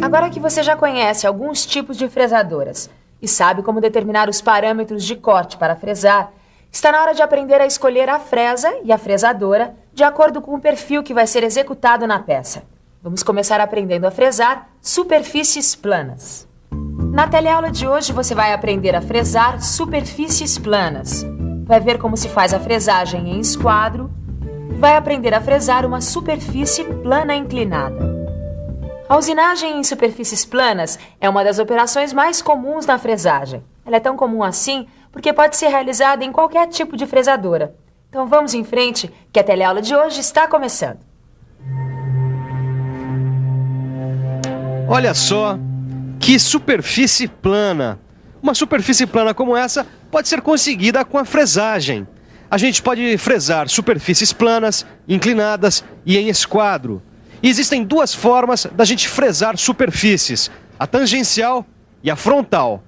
Agora que você já conhece alguns tipos de fresadoras e sabe como determinar os parâmetros de corte para fresar, está na hora de aprender a escolher a fresa e a fresadora de acordo com o perfil que vai ser executado na peça. Vamos começar aprendendo a fresar superfícies planas. Na teleaula de hoje você vai aprender a fresar superfícies planas. Vai ver como se faz a fresagem em esquadro e vai aprender a fresar uma superfície plana inclinada. A usinagem em superfícies planas é uma das operações mais comuns na fresagem. Ela é tão comum assim porque pode ser realizada em qualquer tipo de fresadora. Então vamos em frente, que a teleaula de hoje está começando. Olha só, que superfície plana! Uma superfície plana como essa pode ser conseguida com a fresagem. A gente pode fresar superfícies planas, inclinadas e em esquadro. E existem duas formas da gente fresar superfícies, a tangencial e a frontal.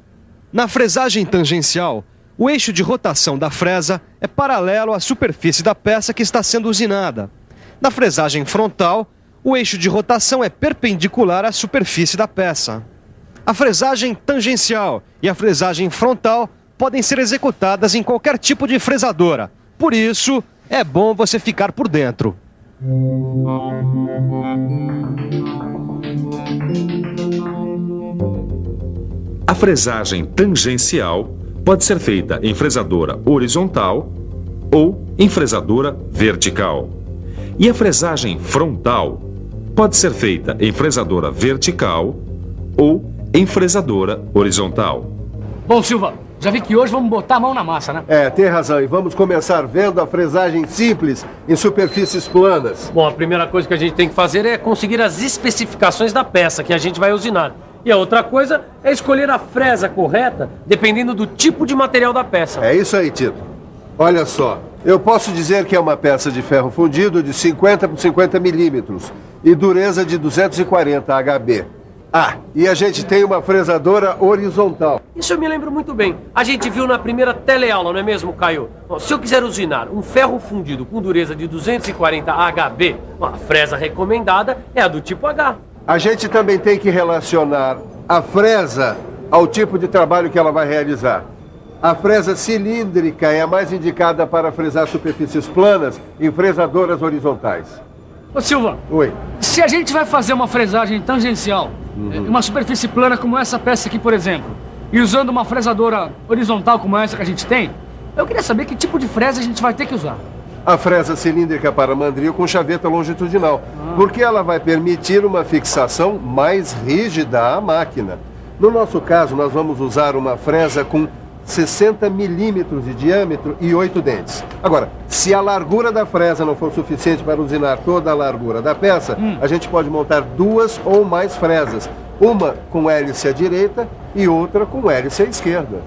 Na fresagem tangencial, o eixo de rotação da fresa é paralelo à superfície da peça que está sendo usinada. Na fresagem frontal, o eixo de rotação é perpendicular à superfície da peça. A fresagem tangencial e a fresagem frontal podem ser executadas em qualquer tipo de fresadora. Por isso, é bom você ficar por dentro. A fresagem tangencial pode ser feita em fresadora horizontal ou em fresadora vertical. E a fresagem frontal pode ser feita em fresadora vertical ou em fresadora horizontal. Bom, Silva, já vi que hoje vamos botar a mão na massa, né? Tem razão. E vamos começar vendo a fresagem simples em superfícies planas. Bom, a primeira coisa que a gente tem que fazer é conseguir as especificações da peça que a gente vai usinar. E a outra coisa é escolher a fresa correta, dependendo do tipo de material da peça. É isso aí, Tito. Olha só, eu posso dizer que é uma peça de ferro fundido de 50 por 50 milímetros e dureza de 240 HB. E a gente tem uma fresadora horizontal. Isso eu me lembro muito bem. A gente viu na primeira teleaula, não é mesmo, Caio? Bom, se eu quiser usinar um ferro fundido com dureza de 240 HB, a fresa recomendada é a do tipo H. A gente também tem que relacionar a fresa ao tipo de trabalho que ela vai realizar. A fresa cilíndrica é a mais indicada para fresar superfícies planas em fresadoras horizontais. Ô Silva, Oi. Se a gente vai fazer uma fresagem tangencial, uma superfície plana como essa peça aqui, por exemplo, e usando uma fresadora horizontal como essa que a gente tem, eu queria saber que tipo de fresa a gente vai ter que usar. A fresa cilíndrica para mandril com chaveta longitudinal, porque ela vai permitir uma fixação mais rígida à máquina. No nosso caso, nós vamos usar uma fresa com 60 milímetros de diâmetro e 8 dentes. Agora, se a largura da fresa não for suficiente para usinar toda a largura da peça, a gente pode montar duas ou mais fresas. Uma com hélice à direita e outra com hélice à esquerda.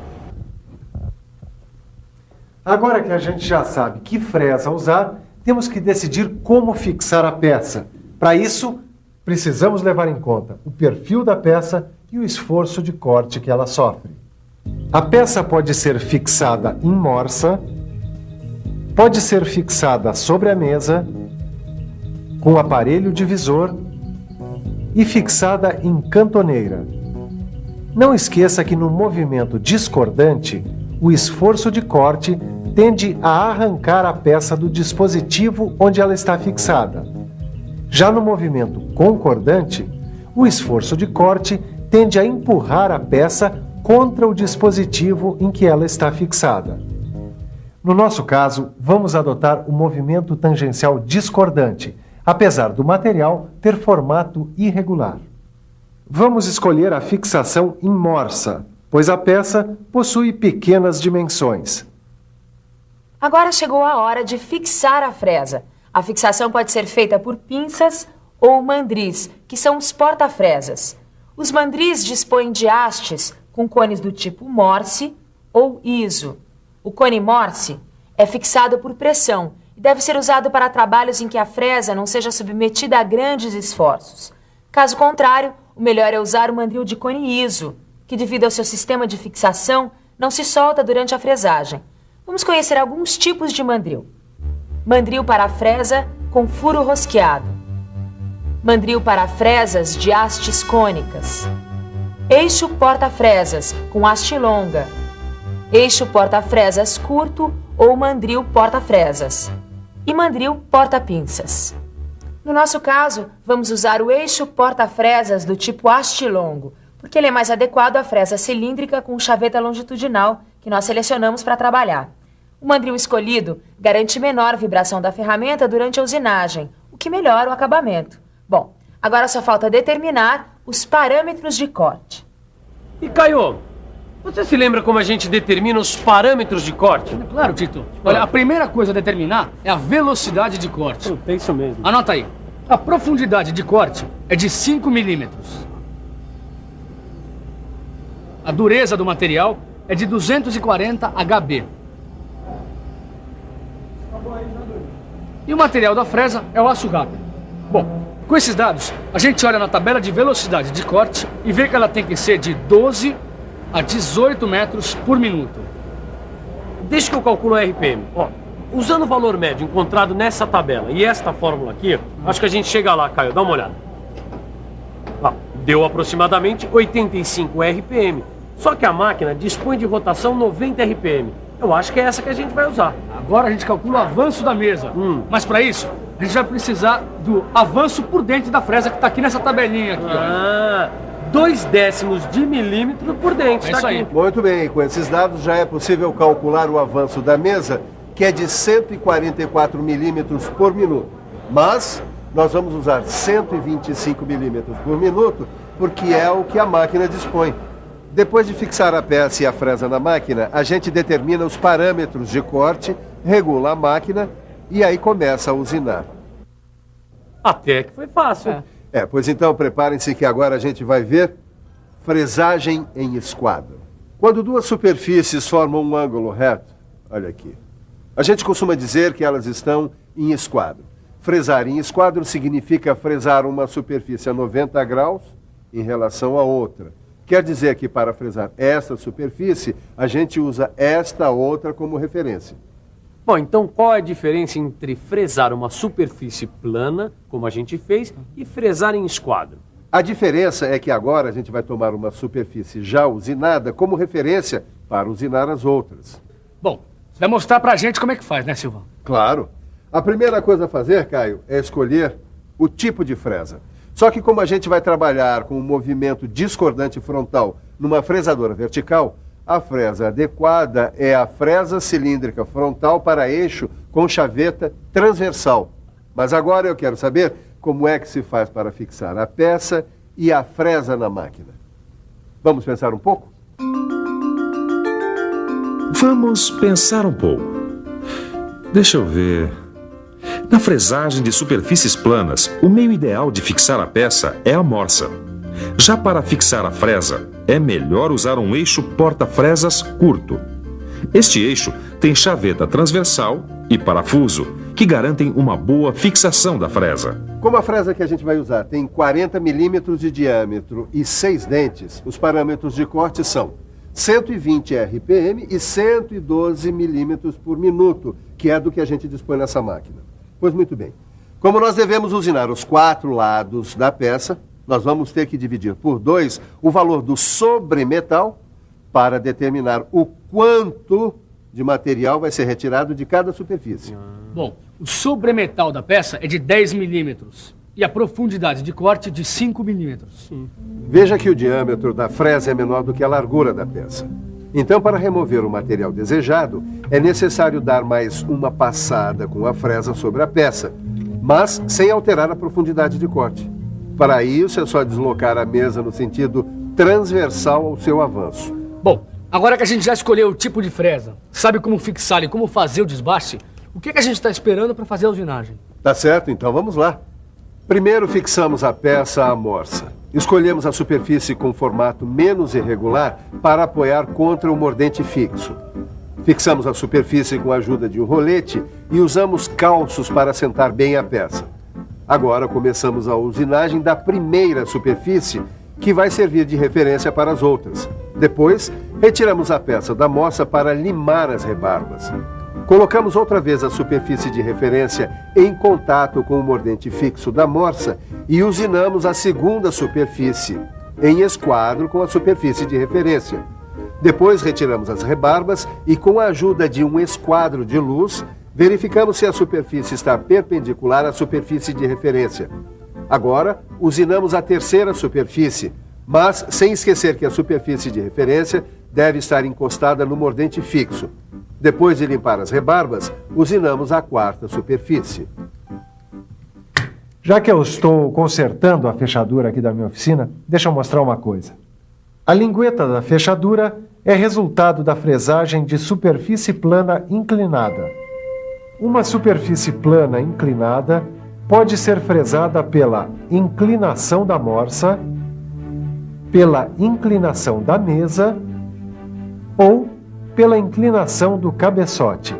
Agora que a gente já sabe que fresa usar, temos que decidir como fixar a peça. Para isso, precisamos levar em conta o perfil da peça e o esforço de corte que ela sofre. A peça pode ser fixada em morsa, pode ser fixada sobre a mesa, com aparelho divisor e fixada em cantoneira. Não esqueça que no movimento discordante, o esforço de corte tende a arrancar a peça do dispositivo onde ela está fixada. Já no movimento concordante, o esforço de corte tende a empurrar a peça contra o dispositivo em que ela está fixada. No nosso caso, vamos adotar o movimento tangencial discordante, apesar do material ter formato irregular. Vamos escolher a fixação em morsa, pois a peça possui pequenas dimensões. Agora chegou a hora de fixar a fresa. A fixação pode ser feita por pinças ou mandris, que são os porta-fresas. Os mandris dispõem de hastes com cones do tipo Morse ou ISO. O cone Morse é fixado por pressão e deve ser usado para trabalhos em que a fresa não seja submetida a grandes esforços. Caso contrário, o melhor é usar o mandril de cone ISO, que devido ao seu sistema de fixação não se solta durante a fresagem. Vamos conhecer alguns tipos de mandril. Mandril para a fresa com furo rosqueado. mandril para fresas de hastes cônicas, eixo porta-fresas com haste longa, eixo porta-fresas curto ou mandril porta-fresas e mandril porta-pinças. No nosso caso, vamos usar o eixo porta-fresas do tipo haste longo, porque ele é mais adequado à fresa cilíndrica com chaveta longitudinal que nós selecionamos para trabalhar. O mandril escolhido garante menor vibração da ferramenta durante a usinagem, o que melhora o acabamento. Bom, agora só falta determinar os parâmetros de corte. E Caio, você se lembra como a gente determina os parâmetros de corte? Claro, Tito. Olha, a primeira coisa a determinar é a velocidade de corte. É isso mesmo. Anota aí. A profundidade de corte é de 5 milímetros. A dureza do material é de 240 HB. E o material da fresa é o aço rápido. Bom, com esses dados, a gente olha na tabela de velocidade de corte e vê que ela tem que ser de 12 a 18 metros por minuto. Deixa que eu calculo a RPM. Ó, usando o valor médio encontrado nessa tabela e esta fórmula aqui, acho que a gente chega lá, Caio. Dá uma olhada. Ó, deu aproximadamente 85 RPM. Só que a máquina dispõe de rotação 90 RPM. Eu acho que é essa que a gente vai usar. Agora a gente calcula o avanço da mesa. Mas para isso, a gente vai precisar do avanço por dentro da fresa que está aqui nessa tabelinha aqui, ó. 0,2 de milímetro por dentro. É isso aí. Muito bem, com esses dados já é possível calcular o avanço da mesa, que é de 144 milímetros por minuto. Mas nós vamos usar 125 milímetros por minuto, porque é o que a máquina dispõe. Depois de fixar a peça e a fresa na máquina, a gente determina os parâmetros de corte, regula a máquina e aí começa a usinar. Até que foi fácil. Pois então preparem-se que agora a gente vai ver fresagem em esquadro. Quando duas superfícies formam um ângulo reto, olha aqui, a gente costuma dizer que elas estão em esquadro. Fresar em esquadro significa fresar uma superfície a 90 graus em relação a outra. Quer dizer que para fresar esta superfície, a gente usa esta outra como referência. Bom, então qual é a diferença entre fresar uma superfície plana, como a gente fez, e fresar em esquadro? A diferença é que agora a gente vai tomar uma superfície já usinada como referência para usinar as outras. Bom, você vai mostrar pra gente como é que faz, né, Silvão? Claro. A primeira coisa a fazer, Caio, é escolher o tipo de fresa. Só que como a gente vai trabalhar com um movimento discordante frontal numa fresadora vertical, a fresa adequada é a fresa cilíndrica frontal para eixo com chaveta transversal. Mas agora eu quero saber como é que se faz para fixar a peça e a fresa na máquina. Vamos pensar um pouco? Vamos pensar um pouco. Deixa eu ver. Na fresagem de superfícies planas, o meio ideal de fixar a peça é a morsa. Já para fixar a fresa, é melhor usar um eixo porta-fresas curto. Este eixo tem chaveta transversal e parafuso, que garantem uma boa fixação da fresa. Como a fresa que a gente vai usar tem 40 milímetros de diâmetro e 6 dentes, os parâmetros de corte são 120 RPM e 112 milímetros por minuto, que é do que a gente dispõe nessa máquina. Pois muito bem. Como nós devemos usinar os 4 lados da peça, nós vamos ter que dividir por 2 o valor do sobremetal para determinar o quanto de material vai ser retirado de cada superfície. Bom, o sobremetal da peça é de 10 milímetros e a profundidade de corte de 5 milímetros. Veja que o diâmetro da fresa é menor do que a largura da peça. Então, para remover o material desejado, é necessário dar mais uma passada com a fresa sobre a peça, mas sem alterar a profundidade de corte. Para isso, é só deslocar a mesa no sentido transversal ao seu avanço. Bom, agora que a gente já escolheu o tipo de fresa, sabe como fixar e como fazer o desbaste, o que a gente está esperando para fazer a usinagem? Tá certo, então vamos lá. Primeiro fixamos a peça à morsa. Escolhemos a superfície com formato menos irregular para apoiar contra o mordente fixo. Fixamos a superfície com a ajuda de um rolete e usamos calços para assentar bem a peça. Agora começamos a usinagem da primeira superfície, que vai servir de referência para as outras. Depois, retiramos a peça da morsa para limar as rebarbas. Colocamos outra vez a superfície de referência em contato com o mordente fixo da morsa e usinamos a segunda superfície, em esquadro com a superfície de referência. Depois retiramos as rebarbas e, com a ajuda de um esquadro de luz, verificamos se a superfície está perpendicular à superfície de referência. Agora, usinamos a terceira superfície, mas sem esquecer que a superfície de referência deve estar encostada no mordente fixo. Depois de limpar as rebarbas, usinamos a quarta superfície. Já que eu estou consertando a fechadura aqui da minha oficina, deixa eu mostrar uma coisa. A lingueta da fechadura é resultado da fresagem de superfície plana inclinada. Uma superfície plana inclinada pode ser fresada pela inclinação da morsa, pela inclinação da mesa ou pela inclinação do cabeçote.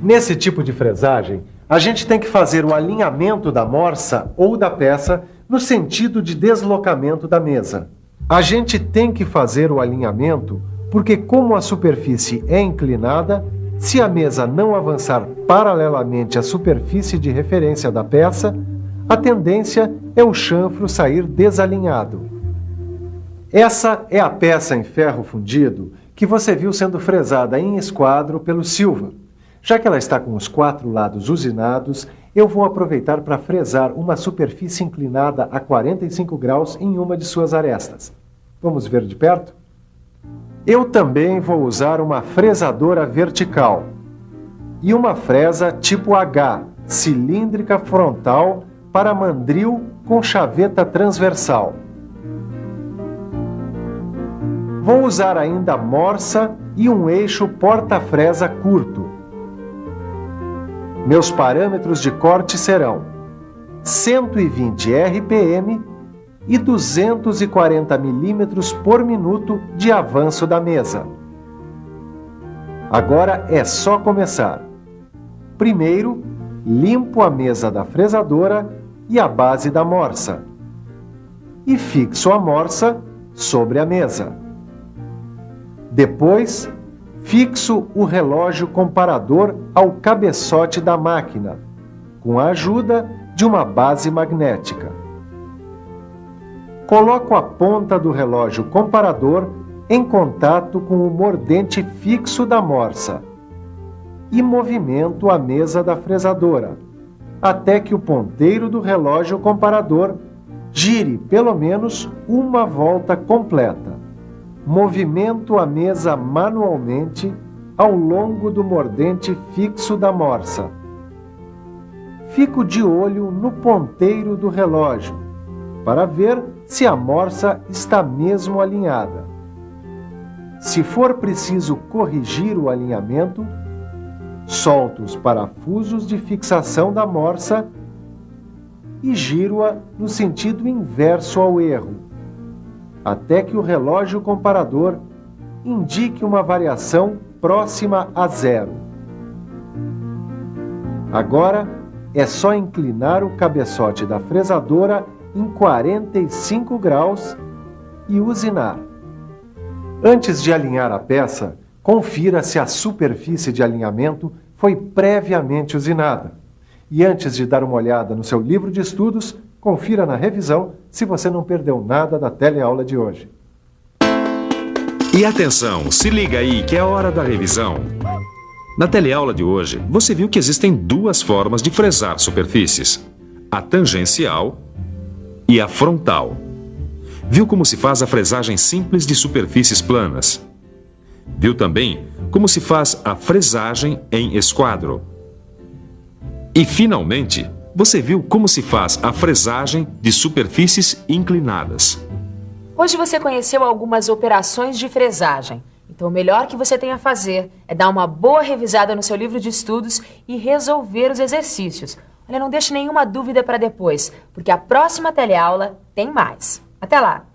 Nesse tipo de fresagem, a gente tem que fazer o alinhamento da morsa ou da peça no sentido de deslocamento da mesa. A gente tem que fazer o alinhamento porque, como a superfície é inclinada, se a mesa não avançar paralelamente à superfície de referência da peça, a tendência é o chanfro sair desalinhado. Essa é a peça em ferro fundido que você viu sendo fresada em esquadro pelo Silva. Já que ela está com os 4 lados usinados, eu vou aproveitar para fresar uma superfície inclinada a 45 graus em uma de suas arestas. Vamos ver de perto? Eu também vou usar uma fresadora vertical e uma fresa tipo H, cilíndrica frontal para mandril com chaveta transversal. Vou usar ainda morsa e um eixo porta-fresa curto. Meus parâmetros de corte serão 120 RPM e 240 milímetros por minuto de avanço da mesa. Agora é só começar. Primeiro, limpo a mesa da fresadora e a base da morsa. E fixo a morsa sobre a mesa. Depois, fixo o relógio comparador ao cabeçote da máquina, com a ajuda de uma base magnética. Coloco a ponta do relógio comparador em contato com o mordente fixo da morsa e movimento a mesa da fresadora, até que o ponteiro do relógio comparador gire pelo menos uma volta completa. Movimento a mesa manualmente ao longo do mordente fixo da morsa. Fico de olho no ponteiro do relógio para ver se a morsa está mesmo alinhada. Se for preciso corrigir o alinhamento, solto os parafusos de fixação da morsa e giro-a no sentido inverso ao erro, até que o relógio comparador indique uma variação próxima a 0. Agora é só inclinar o cabeçote da fresadora em 45 graus e usinar. Antes de alinhar a peça, confira se a superfície de alinhamento foi previamente usinada. E antes de dar uma olhada no seu livro de estudos, confira na revisão se você não perdeu nada da teleaula de hoje. E atenção, se liga aí que é a hora da revisão. Na teleaula de hoje, você viu que existem 2 formas de fresar superfícies: a tangencial e a frontal. Viu como se faz a fresagem simples de superfícies planas. Viu também como se faz a fresagem em esquadro. E, finalmente, você viu como se faz a fresagem de superfícies inclinadas. Hoje você conheceu algumas operações de fresagem. Então o melhor que você tem a fazer é dar uma boa revisada no seu livro de estudos e resolver os exercícios. Olha, não deixe nenhuma dúvida para depois, porque a próxima teleaula tem mais. Até lá!